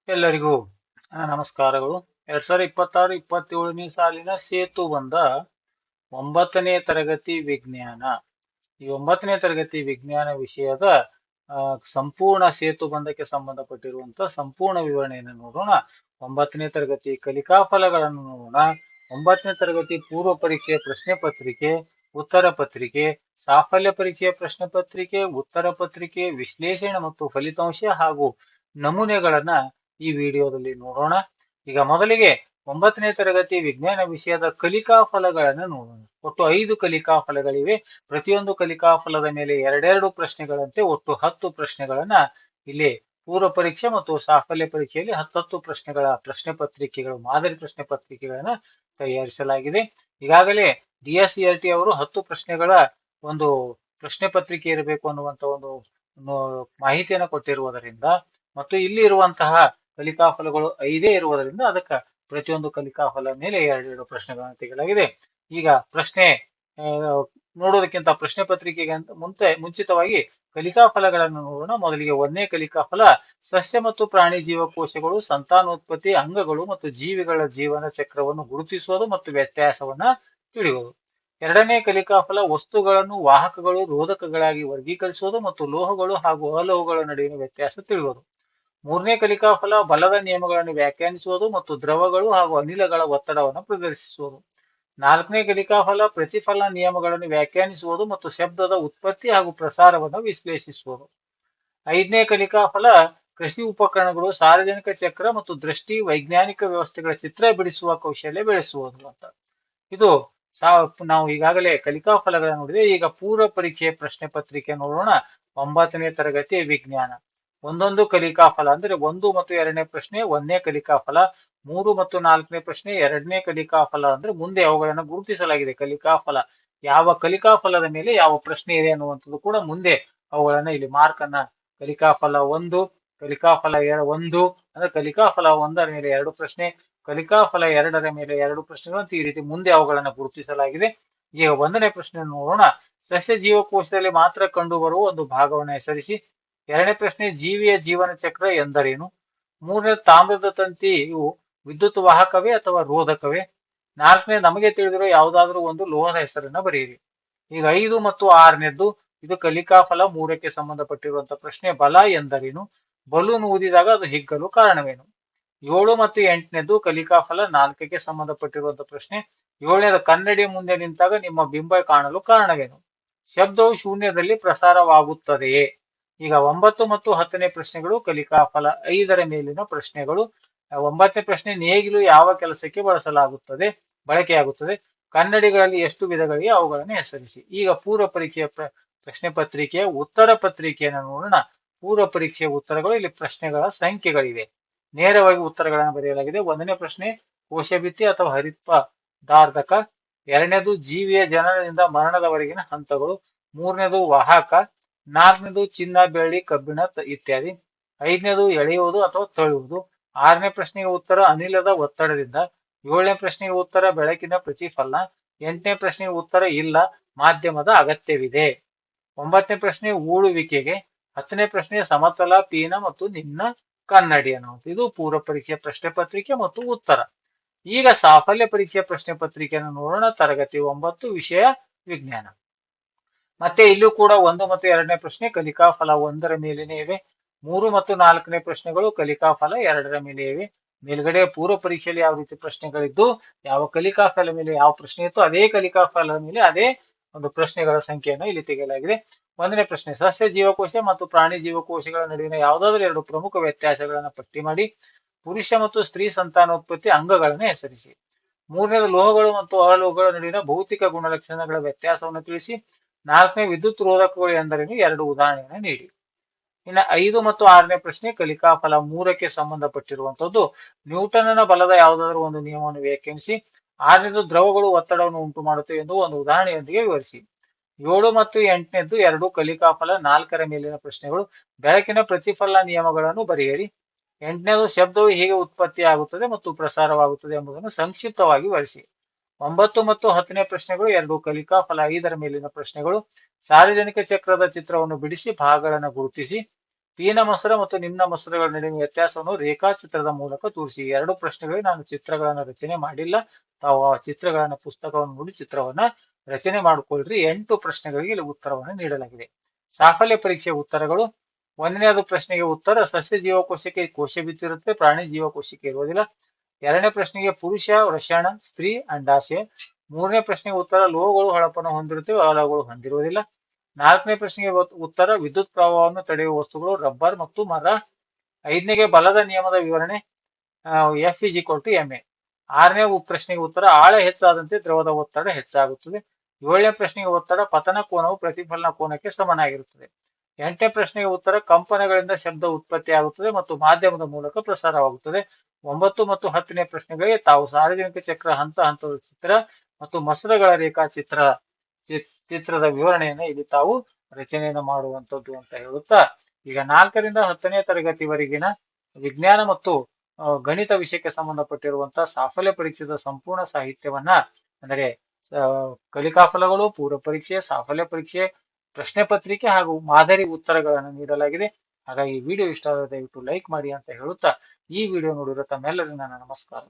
ಎಲ್ಲರಿಗೂ ನಮಸ್ಕಾರಗಳು. 2026-27ನೇ ಸಾಲಿನ ಸೇತು ಬಂದ 9ನೇ ತರಗತಿ ವಿಜ್ಞಾನ. ಈ 9ನೇ ತರಗತಿ ವಿಜ್ಞಾನ ವಿಷಯದ ಸಂಪೂರ್ಣ ಸೇತು ಬಂಧಕ್ಕೆ ಸಂಬಂಧಪಟ್ಟಿರುವಂತಹ ಸಂಪೂರ್ಣ ವಿವರಣೆಯನ್ನು ನೋಡೋಣ. 9ನೇ ತರಗತಿ ಕಲಿಕಾ ಫಲಗಳನ್ನು ನೋಡೋಣ. 9ನೇ ತರಗತಿ ಪೂರ್ವ ಪರೀಕ್ಷೆಯ ಪ್ರಶ್ನೆ ಪತ್ರಿಕೆ, ಉತ್ತರ ಪತ್ರಿಕೆ, ಸಾಫಲ್ಯ ಪರೀಕ್ಷೆಯ ಪ್ರಶ್ನೆ ಪತ್ರಿಕೆ, ಉತ್ತರ ಪತ್ರಿಕೆ, ವಿಶ್ಲೇಷಣೆ ಮತ್ತು ಫಲಿತಾಂಶ ಹಾಗೂ ನಮೂನೆಗಳನ್ನ ಈ ವಿಡಿಯೋದಲ್ಲಿ ನೋಡೋಣ. ಈಗ ಮೊದಲಿಗೆ 9ನೇ ತರಗತಿ ವಿಜ್ಞಾನ ವಿಷಯದ ಕಲಿಕಾ ಫಲಗಳನ್ನು ನೋಡೋಣ. ಒಟ್ಟು 5 ಕಲಿಕಾ ಫಲಗಳಿವೆ. ಪ್ರತಿಯೊಂದು ಕಲಿಕಾ ಫಲದ ಮೇಲೆ ಎರಡೆರಡು ಪ್ರಶ್ನೆಗಳಂತೆ ಒಟ್ಟು 10 ಪ್ರಶ್ನೆಗಳನ್ನ ಇಲ್ಲಿ ಪೂರ್ವ ಪರೀಕ್ಷೆ ಮತ್ತು ಸಾಫಲ್ಯ ಪರೀಕ್ಷೆಯಲ್ಲಿ 10 ಪ್ರಶ್ನೆಗಳ ಪ್ರಶ್ನೆ ಪತ್ರಿಕೆಗಳು, ಮಾದರಿ ಪ್ರಶ್ನೆ ಪತ್ರಿಕೆಗಳನ್ನ ತಯಾರಿಸಲಾಗಿದೆ. ಈಗಾಗಲೇ DSERT ಅವರು 10 ಪ್ರಶ್ನೆಗಳ ಒಂದು ಪ್ರಶ್ನೆ ಪತ್ರಿಕೆ ಇರಬೇಕು ಅನ್ನುವಂತ ಒಂದು ಮಾಹಿತಿಯನ್ನು ಕೊಟ್ಟಿರುವುದರಿಂದ ಮತ್ತು ಇಲ್ಲಿ ಇರುವಂತಹ ಕಲಿಕಾ ಫಲಗಳು 5 ಇರುವುದರಿಂದ ಅದಕ್ಕೆ ಪ್ರತಿಯೊಂದು ಕಲಿಕಾ ಫಲ ಮೇಲೆ ಎರಡೆರಡು ಪ್ರಶ್ನೆಗಳನ್ನು ತೆಗೆಯಲಾಗಿದೆ. ಈಗ ಪ್ರಶ್ನೆ ನೋಡೋದಕ್ಕಿಂತ ಪ್ರಶ್ನೆ ಪತ್ರಿಕೆಗೆ ಮುಂಚಿತವಾಗಿ ಕಲಿಕಾ ಫಲಗಳನ್ನು ನೋಡೋಣ. ಮೊದಲಿಗೆ 1ನೇ ಕಲಿಕಾ ಫಲ ಸಸ್ಯ ಮತ್ತು ಪ್ರಾಣಿ ಜೀವಕೋಶಗಳು, ಸಂತಾನೋತ್ಪತ್ತಿ, ಅಂಗಗಳು ಮತ್ತು ಜೀವಿಗಳ ಜೀವನ ಚಕ್ರವನ್ನು ಗುರುತಿಸುವುದು ಮತ್ತು ವ್ಯತ್ಯಾಸವನ್ನ ತಿಳಿಯುವುದು. 2ನೇ ಕಲಿಕಾ ಫಲ ವಸ್ತುಗಳನ್ನು ವಾಹಕಗಳು, ರೋಧಕಗಳಾಗಿ ವರ್ಗೀಕರಿಸುವುದು ಮತ್ತು ಲೋಹಗಳು ಹಾಗೂ ಅಲೋಹಗಳ ನಡುವಿನ ವ್ಯತ್ಯಾಸ ತಿಳಿಯುವುದು. 3ನೇ ಕಲಿಕಾ ಫಲ ಬಲದ ನಿಯಮಗಳನ್ನು ವ್ಯಾಖ್ಯಾನಿಸುವುದು ಮತ್ತು ದ್ರವಗಳು ಹಾಗೂ ಅನಿಲಗಳ ಒತ್ತಡವನ್ನು ಪ್ರದರ್ಶಿಸುವುದು. 4ನೇ ಕಲಿಕಾ ಫಲ ಪ್ರತಿಫಲನ ನಿಯಮಗಳನ್ನು ವ್ಯಾಖ್ಯಾನಿಸುವುದು ಮತ್ತು ಶಬ್ದದ ಉತ್ಪತ್ತಿ ಹಾಗೂ ಪ್ರಸಾರವನ್ನು ವಿಶ್ಲೇಷಿಸುವುದು. 5ನೇ ಕಲಿಕಾ ಫಲ ಕೃಷಿ ಉಪಕರಣಗಳು, ಸಾರ್ವಜನಿಕ ಚಕ್ರ ಮತ್ತು ದೃಷ್ಟಿ, ವೈಜ್ಞಾನಿಕ ವ್ಯವಸ್ಥೆಗಳ ಚಿತ್ರ ಬಿಡಿಸುವ ಕೌಶಲ್ಯ ಬೆಳೆಸುವುದು ಅಂತ. ಇದು ನಾವು ಈಗಾಗಲೇ ಕಲಿಕಾ ಫಲಗಳನ್ನು ನೋಡಿದೆ. ಈಗ ಪೂರ್ವ ಪರೀಕ್ಷೆಯ ಪ್ರಶ್ನೆ ಪತ್ರಿಕೆ ನೋಡೋಣ. 9ನೇ ತರಗತಿ ವಿಜ್ಞಾನ. ಒಂದೊಂದು ಕಲಿಕಾ ಫಲ ಅಂದ್ರೆ 1 ಮತ್ತು 2ನೇ ಪ್ರಶ್ನೆ 1ನೇ ಕಲಿಕಾ ಫಲ, 3 ಮತ್ತು 4ನೇ ಪ್ರಶ್ನೆ 2ನೇ ಕಲಿಕಾ ಫಲ. ಅಂದ್ರೆ ಮುಂದೆ ಅವುಗಳನ್ನು ಗುರುತಿಸಲಾಗಿದೆ. ಕಲಿಕಾ ಫಲ ಯಾವ ಕಲಿಕಾ ಫಲದ ಮೇಲೆ ಯಾವ ಪ್ರಶ್ನೆ ಇದೆ ಅನ್ನುವಂಥದ್ದು ಕೂಡ ಮುಂದೆ ಅವುಗಳನ್ನ ಇಲ್ಲಿ ಮಾರ್ಕ್ ಅನ್ನ ಕಲಿಕಾ ಫಲ 1, ಕಲಿಕಾ ಫಲ 1 ಅಂದ್ರೆ ಕಲಿಕಾ ಫಲ 1ರ ಮೇಲೆ 2 ಪ್ರಶ್ನೆ, ಕಲಿಕಾ ಫಲ 2ರ ಮೇಲೆ 2 ಪ್ರಶ್ನೆಗಳು ಅಂತ ಈ ರೀತಿ ಮುಂದೆ ಅವುಗಳನ್ನ ಗುರುತಿಸಲಾಗಿದೆ. ಈಗ 1ನೇ ಪ್ರಶ್ನೆ ನೋಡೋಣ. ಸಸ್ಯ ಜೀವಕೋಶದಲ್ಲಿ ಮಾತ್ರ ಕಂಡು ಬರುವ ಒಂದು ಭಾಗವನ್ನು ಹೆಸರಿಸಿ. 2ನೇ ಪ್ರಶ್ನೆ ಜೀವಿಯ ಜೀವನ ಚಕ್ರ ಎಂದರೇನು? 3ನೇ ತಾಮ್ರದ ತಂತಿ ಇವು ವಿದ್ಯುತ್ ವಾಹಕವೇ ಅಥವಾ ರೋಧಕವೇ? 4ನೇ ನಮಗೆ ತಿಳಿದಿರೋ ಯಾವುದಾದ್ರೂ ಒಂದು ಲೋಹದ ಹೆಸರನ್ನ ಬರೆಯಿರಿ. ಈಗ 5 ಮತ್ತು 6ನೇದ್ದು ಇದು ಕಲಿಕಾ ಫಲ 3ಕ್ಕೆ ಸಂಬಂಧಪಟ್ಟಿರುವಂತಹ ಪ್ರಶ್ನೆ. ಬಲ ಎಂದರೇನು? ಬಲೂನ್ ಊದಿದಾಗ ಅದು ಹಿಗ್ಗಲು ಕಾರಣವೇನು? 7 ಮತ್ತು 8ನೇದ್ದು ಕಲಿಕಾ ಫಲ 4ಕ್ಕೆ ಸಂಬಂಧಪಟ್ಟಿರುವಂತಹ ಪ್ರಶ್ನೆ. 7ನೇದು ಕನ್ನಡಿ ಮುಂದೆ ನಿಂತಾಗ ನಿಮ್ಮ ಬಿಂಬ ಕಾಣಲು ಕಾರಣವೇನು? ಶಬ್ದವು ಶೂನ್ಯದಲ್ಲಿ ಪ್ರಸಾರವಾಗುತ್ತದೆಯೇ? ಈಗ 9 ಮತ್ತು 10ನೇ ಪ್ರಶ್ನೆಗಳು ಕಲಿಕಾ ಫಲ 5ರ ಮೇಲಿನ ಪ್ರಶ್ನೆಗಳು. 9ನೇ ಪ್ರಶ್ನೆ ನೇಗಿಲು ಯಾವ ಕೆಲಸಕ್ಕೆ ಬಳಕೆಯಾಗುತ್ತದೆ? ಕನ್ನಡಿಗಳಲ್ಲಿ ಎಷ್ಟು ವಿಧಗಳಿವೆ? ಅವುಗಳನ್ನು ಹೆಸರಿಸಿ. ಈಗ ಪೂರ್ವ ಪರೀಕ್ಷೆಯ ಪ್ರಶ್ನೆ ಪತ್ರಿಕೆಯ ಉತ್ತರ ಪತ್ರಿಕೆಯನ್ನು ನೋಡೋಣ. ಪೂರ್ವ ಪರೀಕ್ಷೆಯ ಉತ್ತರಗಳು ಇಲ್ಲಿ ಪ್ರಶ್ನೆಗಳ ಸಂಖ್ಯೆಗಳಿವೆ. ನೇರವಾಗಿ ಉತ್ತರಗಳನ್ನು ಬರೆಯಲಾಗಿದೆ. 1ನೇ ಪ್ರಶ್ನೆ ಕೋಶಭಿತ್ತಿ ಅಥವಾ ಹರಿತ್ಪದಾರ್ಧಕ. 2ನೇದು ಜೀವಿಯ ಜನನದಿಂದ ಮರಣದವರೆಗಿನ ಹಂತಗಳು. 3ನೇದು ವಾಹಕ. 4ನೇದು ಚಿನ್ನ, ಬೆಳ್ಳಿ, ಕಬ್ಬಿಣ ಇತ್ಯಾದಿ. 5ನೇದು ಎಳೆಯುವುದು ಅಥವಾ ತಳ್ಳುವುದು. 6ನೇ ಪ್ರಶ್ನೆಗೆ ಉತ್ತರ ಅನಿಲದ ಒತ್ತಡದಿಂದ. 7ನೇ ಪ್ರಶ್ನೆಗೆ ಉತ್ತರ ಬೆಳಕಿನ ಪ್ರತಿಫಲನ. 8ನೇ ಪ್ರಶ್ನೆಗೆ ಉತ್ತರ ಇಲ್ಲ, ಮಾಧ್ಯಮದ ಅಗತ್ಯವಿದೆ. 9ನೇ ಪ್ರಶ್ನೆ ಊಳುವಿಕೆಗೆ. 10ನೇ ಪ್ರಶ್ನೆ ಸಮತಲ, ಪೀನ ಮತ್ತು ನಿನ್ನ ಕನ್ನಡಿ ಅನ್ನೋದು. ಇದು ಪೂರ್ವ ಪರೀಕ್ಷೆಯ ಪ್ರಶ್ನೆ ಪತ್ರಿಕೆ ಮತ್ತು ಉತ್ತರ. ಈಗ ಸಾಫಲ್ಯ ಪರೀಕ್ಷೆಯ ಪ್ರಶ್ನೆ ಪತ್ರಿಕೆಯನ್ನು ನೋಡೋಣ. ತರಗತಿ 9 ವಿಷಯ ವಿಜ್ಞಾನ. ಮತ್ತೆ ಇಲ್ಲೂ ಕೂಡ 1 ಮತ್ತು 2ನೇ ಪ್ರಶ್ನೆ ಕಲಿಕಾ ಫಲ 1ರ ಮೇಲೇನೆ ಇವೆ. 3 ಮತ್ತು 4ನೇ ಪ್ರಶ್ನೆಗಳು ಕಲಿಕಾ ಫಲ 2ರ ಮೇಲೆ ಇವೆ. ಮೇಲ್ಗಡೆ ಪೂರ್ವ ಪರೀಕ್ಷೆಯಲ್ಲಿ ಯಾವ ರೀತಿ ಪ್ರಶ್ನೆಗಳಿದ್ದು, ಯಾವ ಕಲಿಕಾ ಫಲ ಮೇಲೆ ಯಾವ ಪ್ರಶ್ನೆ ಇತ್ತು, ಅದೇ ಕಲಿಕಾ ಫಲದ ಮೇಲೆ ಅದೇ ಒಂದು ಪ್ರಶ್ನೆಗಳ ಸಂಖ್ಯೆಯನ್ನು ಇಲ್ಲಿ ತೆಗೆಯಲಾಗಿದೆ. 1ನೇ ಪ್ರಶ್ನೆ ಸಸ್ಯ ಜೀವಕೋಶ ಮತ್ತು ಪ್ರಾಣಿ ಜೀವಕೋಶಗಳ ನಡುವಿನ ಯಾವುದಾದ್ರೂ 2 ಪ್ರಮುಖ ವ್ಯತ್ಯಾಸಗಳನ್ನು ಪಟ್ಟಿ ಮಾಡಿ. ಪುರುಷ ಮತ್ತು ಸ್ತ್ರೀ ಸಂತಾನೋತ್ಪತ್ತಿ ಅಂಗಗಳನ್ನು ಹೆಸರಿಸಿ. 3ನೇದು ಲೋಹಗಳು ಮತ್ತು ಅಲೋಹಗಳ ನಡುವಿನ ಭೌತಿಕ ಗುಣಲಕ್ಷಣಗಳ ವ್ಯತ್ಯಾಸವನ್ನು ತಿಳಿಸಿ. 4ನೇ ವಿದ್ಯುತ್ ರೋಧಕಗಳು ಎಂದರೇನು? 2 ಉದಾಹರಣೆಯನ್ನು ನೀಡಿ. ಇನ್ನು 5 ಮತ್ತು 6ನೇ ಪ್ರಶ್ನೆ ಕಲಿಕಾ ಫಲ 3ಕ್ಕೆ ಸಂಬಂಧಪಟ್ಟಿರುವಂತದ್ದು. ನ್ಯೂಟನ್ನ ಬಲದ ಯಾವುದಾದ್ರೂ ಒಂದು ನಿಯಮವನ್ನು ವ್ಯಾಖ್ಯಾನಿಸಿ. 6ನೇದು ದ್ರವಗಳು ಒತ್ತಡವನ್ನು ಉಂಟು ಮಾಡುತ್ತವೆ ಎಂದು ಒಂದು ಉದಾಹರಣೆಯೊಂದಿಗೆ ವಿವರಿಸಿ. 7 ಮತ್ತು 8ನೇದ್ದು 2 ಕಲಿಕಾ ಫಲ 4ರ ಮೇಲಿನ ಪ್ರಶ್ನೆಗಳು. ಬೆಳಕಿನ ಪ್ರತಿಫಲನ ನಿಯಮಗಳನ್ನು ಬರೆಯಿರಿ. 8ನೇದು ಶಬ್ದವು ಹೇಗೆ ಉತ್ಪತ್ತಿಯಾಗುತ್ತದೆ ಮತ್ತು ಪ್ರಸಾರವಾಗುತ್ತದೆ ಎಂಬುದನ್ನು ಸಂಕ್ಷಿಪ್ತವಾಗಿ ವಿವರಿಸಿ. 9 ಮತ್ತು 10ನೇ ಪ್ರಶ್ನೆಗಳು 2 ಕಲಿಕಾ ಫಲ 5ರ ಮೇಲಿನ ಪ್ರಶ್ನೆಗಳು. ಸಾರ್ವಜನಿಕ ಚಕ್ರದ ಚಿತ್ರವನ್ನು ಬಿಡಿಸಿ ಭಾಗಗಳನ್ನು ಗುರುತಿಸಿ. ಪೀನ ಮಸರ ಮತ್ತು ನಿಮ್ನ ಮಸರಗಳ ನಡುವಿನ ವ್ಯತ್ಯಾಸವನ್ನು ರೇಖಾಚಿತ್ರದ ಮೂಲಕ ತೋರಿಸಿ. ಎರಡು ಪ್ರಶ್ನೆಗಳಿಗೆ ನಾನು ಚಿತ್ರಗಳನ್ನು ರಚನೆ ಮಾಡಿಲ್ಲ. ತಾವು ಆ ಚಿತ್ರಗಳನ್ನ ಪುಸ್ತಕವನ್ನು ನೋಡಿ ಚಿತ್ರವನ್ನ ರಚನೆ ಮಾಡಿಕೊಳ್ಳ್ರಿ. 8 ಪ್ರಶ್ನೆಗಳಿಗೆ ಇಲ್ಲಿ ಉತ್ತರವನ್ನು ನೀಡಲಾಗಿದೆ. ಸಾಫಲ್ಯ ಪರೀಕ್ಷೆಯ ಉತ್ತರಗಳು. ಒಂದನೇದು ಪ್ರಶ್ನೆಗೆ ಉತ್ತರ ಸಸ್ಯ ಜೀವಕೋಶಕ್ಕೆ ಕೋಶ ಬಿತ್ತಿರುತ್ತೆ, ಪ್ರಾಣಿ ಜೀವಕೋಶಕ್ಕೆ ಇರುವುದಿಲ್ಲ. ಎರಡನೇ ಪ್ರಶ್ನೆಗೆ ಪುರುಷ ವೃಷಣ, ಸ್ತ್ರೀ ಅಂಡಾಶಯ. ಮೂರನೇ ಪ್ರಶ್ನೆಗೆ ಉತ್ತರ ಲೋಹಗಳು ಹೊಳಪನ್ನು ಹೊಂದಿರುತ್ತವೆ, ಅಲಗಳು ಹೊಂದಿರುವುದಿಲ್ಲ. ನಾಲ್ಕನೇ ಪ್ರಶ್ನೆಗೆ ಉತ್ತರ ವಿದ್ಯುತ್ ಪ್ರವಾಹವನ್ನು ತಡೆಯುವ ವಸ್ತುಗಳು ರಬ್ಬರ್ ಮತ್ತು ಮರ. ಐದನೇಗೆ ಬಲದ ನಿಯಮದ ವಿವರಣೆ, F=ma. ಆರನೇ ಪ್ರಶ್ನೆಗೆ ಉತ್ತರ ಆಳ ಹೆಚ್ಚಾದಂತೆ ದ್ರವದ ಒತ್ತಡ ಹೆಚ್ಚಾಗುತ್ತದೆ. ಏಳನೇ ಪ್ರಶ್ನೆಗೆ ಉತ್ತರ ಪತನ ಕೋನವು ಪ್ರತಿಫಲನ ಕೋನಕ್ಕೆ ಸಮನಾಗಿರುತ್ತದೆ. ಎಂಟನೇ ಪ್ರಶ್ನೆಗೆ ಉತ್ತರ ಕಂಪನಗಳಿಂದ ಶಬ್ದ ಉತ್ಪತ್ತಿ ಆಗುತ್ತದೆ ಮತ್ತು ಮಾಧ್ಯಮದ ಮೂಲಕ ಪ್ರಸಾರವಾಗುತ್ತದೆ. 9 ಮತ್ತು 10ನೇ ಪ್ರಶ್ನೆಗಳಿಗೆ ತಾವು ಸಾರ್ವಜನಿಕ ಚಕ್ರ ಹಂತ ಹಂತದ ಚಿತ್ರ ಮತ್ತು ಮಸರಗಳ ಚಿತ್ರದ ವಿವರಣೆಯನ್ನು ಇಲ್ಲಿ ತಾವು ರಚನೆಯನ್ನು ಮಾಡುವಂತದ್ದು ಅಂತ ಹೇಳುತ್ತಾ, ಈಗ 4ರಿಂದ 10ನೇ ತರಗತಿವರೆಗಿನ ವಿಜ್ಞಾನ ಮತ್ತು ಗಣಿತ ವಿಷಯಕ್ಕೆ ಸಂಬಂಧಪಟ್ಟಿರುವಂತಹ ಸಾಫಲ್ಯ ಪರೀಕ್ಷೆದ ಸಂಪೂರ್ಣ ಸಾಹಿತ್ಯವನ್ನ, ಅಂದರೆ ಕಲಿಕಾ ಫಲಗಳು, ಪೂರ್ವ ಪರೀಕ್ಷೆ, ಸಾಫಲ್ಯ ಪರೀಕ್ಷೆ, ಪ್ರಶ್ನೆ ಪತ್ರಿಕೆ ಹಾಗೂ ಮಾದರಿ ಉತ್ತರಗಳನ್ನು ನೀಡಲಾಗಿದೆ. ಹಾಗಾಗಿ ಈ ವಿಡಿಯೋ ಇಷ್ಟ ಆದರೆ ದಯವಿಟ್ಟು ಲೈಕ್ ಮಾಡಿ ಅಂತ ಹೇಳುತ್ತಾ ಈ ವಿಡಿಯೋ ನೋಡಿರೋ ತಮ್ಮೆಲ್ಲರಿಗೂ ನನ್ನ ನಮಸ್ಕಾರ.